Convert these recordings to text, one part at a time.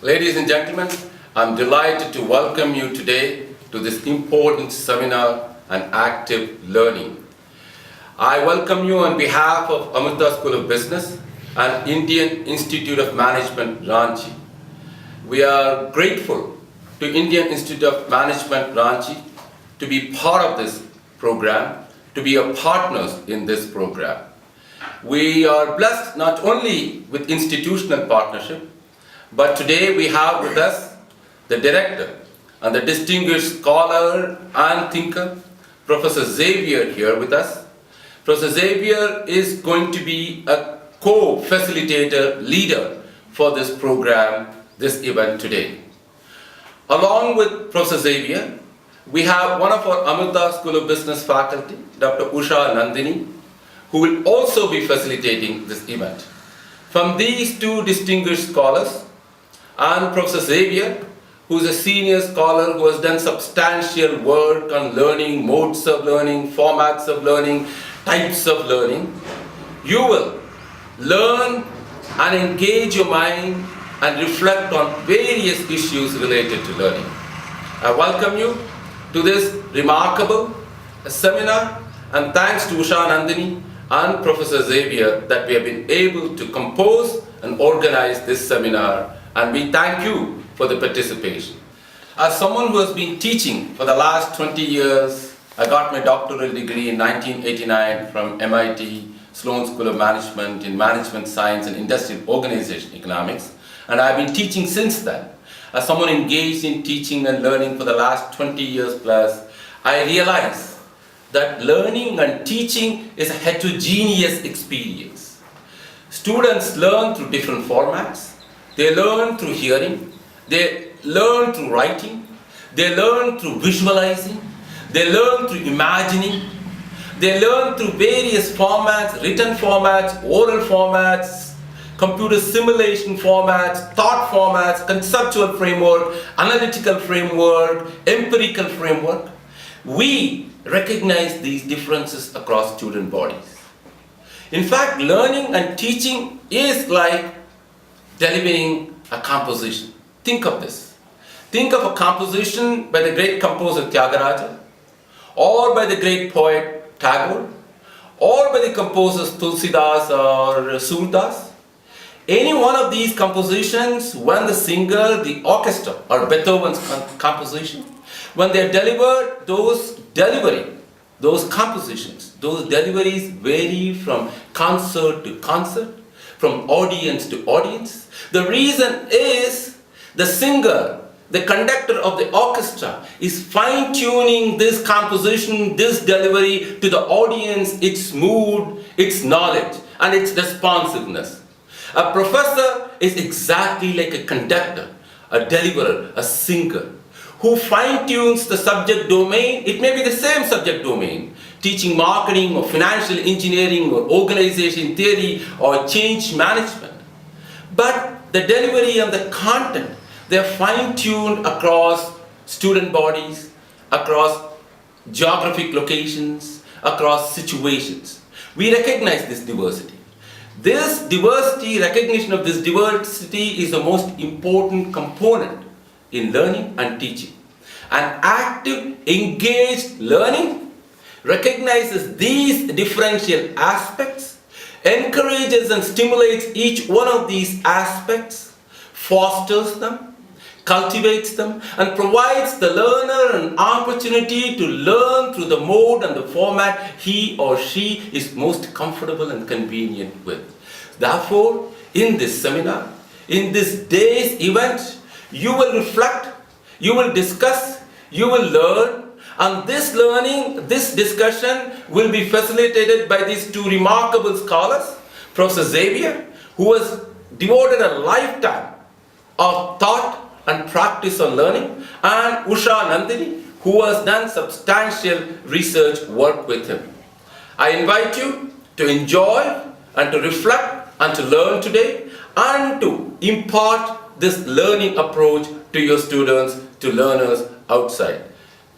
Ladies and gentlemen, I'm delighted to welcome you today to this important seminar on active learning. I welcome you on behalf of Amrita School of Business and Indian Institute of Management, Ranchi. We are grateful to Indian Institute of Management, Ranchi to be part of this program, to be a partners in this program. We are blessed not only with institutional partnership, but today we have with us the director and the distinguished scholar and thinker, Professor Xavier, here with us. Professor Xavier is going to be a co-facilitator leader for this program, this event today. Along with Professor Xavier, we have one of our Amrita School of Business faculty, Dr. Usha Nandini, who will also be facilitating this event. From these two distinguished scholars, and Professor Xavier, who is a senior scholar who has done substantial work on learning, modes of learning, formats of learning, types of learning, you will learn and engage your mind and reflect on various issues related to learning. I welcome you to this remarkable seminar, and thanks to Usha Nandini and Professor Xavier that we have been able to compose and organize this seminar, and we thank you for the participation. As someone who has been teaching for the last 20 years, I got my doctoral degree in 1989 from MIT Sloan School of Management in Management Science and Industrial Organization Economics, and I've been teaching since then. As someone engaged in teaching and learning for the last 20 years plus, I realize that learning and teaching is a heterogeneous experience. Students learn through different formats. They learn through hearing, they learn through writing, they learn through visualizing, they learn through imagining, they learn through various formats, written formats, oral formats, computer simulation formats, thought formats, conceptual framework, analytical framework, empirical framework. We recognize these differences across student bodies. In fact, learning and teaching is like delivering a composition. Think of this. Think of a composition by the great composer Tyagaraja, or by the great poet Tagore, or by the composers Tulsidas or Surdas. Any one of these compositions, when the singer, the orchestra, or Beethoven's composition, when they are delivered, those compositions, those deliveries vary from concert to concert, from audience to audience. The reason is the singer, the conductor of the orchestra, is fine-tuning this composition, this delivery to the audience, its mood, its knowledge, and its responsiveness. A professor is exactly like a conductor, a deliverer, a singer, who fine-tunes the subject domain. It may be the same subject domain, teaching marketing or financial engineering or organization theory or change management. But the delivery and the content, they're fine-tuned across student bodies, across geographic locations, across situations. We recognize this diversity. This diversity, recognition of this diversity is the most important component in learning and teaching. And active, engaged learning recognizes these differential aspects, encourages and stimulates each one of these aspects, fosters them, cultivates them, and provides the learner an opportunity to learn through the mode and the format he or she is most comfortable and convenient with. Therefore, in this seminar, in this day's event, you will reflect, you will discuss, you will learn, and this learning, this discussion will be facilitated by these two remarkable scholars, Professor Xavier, who has devoted a lifetime of thought and practice on learning, and Usha Nandini, who has done substantial research work with him. I invite you to enjoy and to reflect and to learn today, and to impart this learning approach to your students, to learners outside.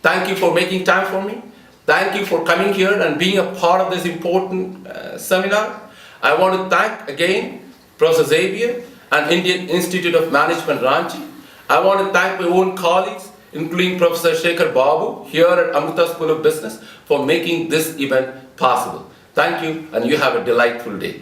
Thank you for making time for me. Thank you for coming here and being a part of this important seminar. I want to thank again Professor Xavier and Indian Institute of Management, Ranchi. I want to thank my own colleagues, including Professor Shekhar Babu here at Amrita School of Business, for making this event possible. Thank you, and you have a delightful day.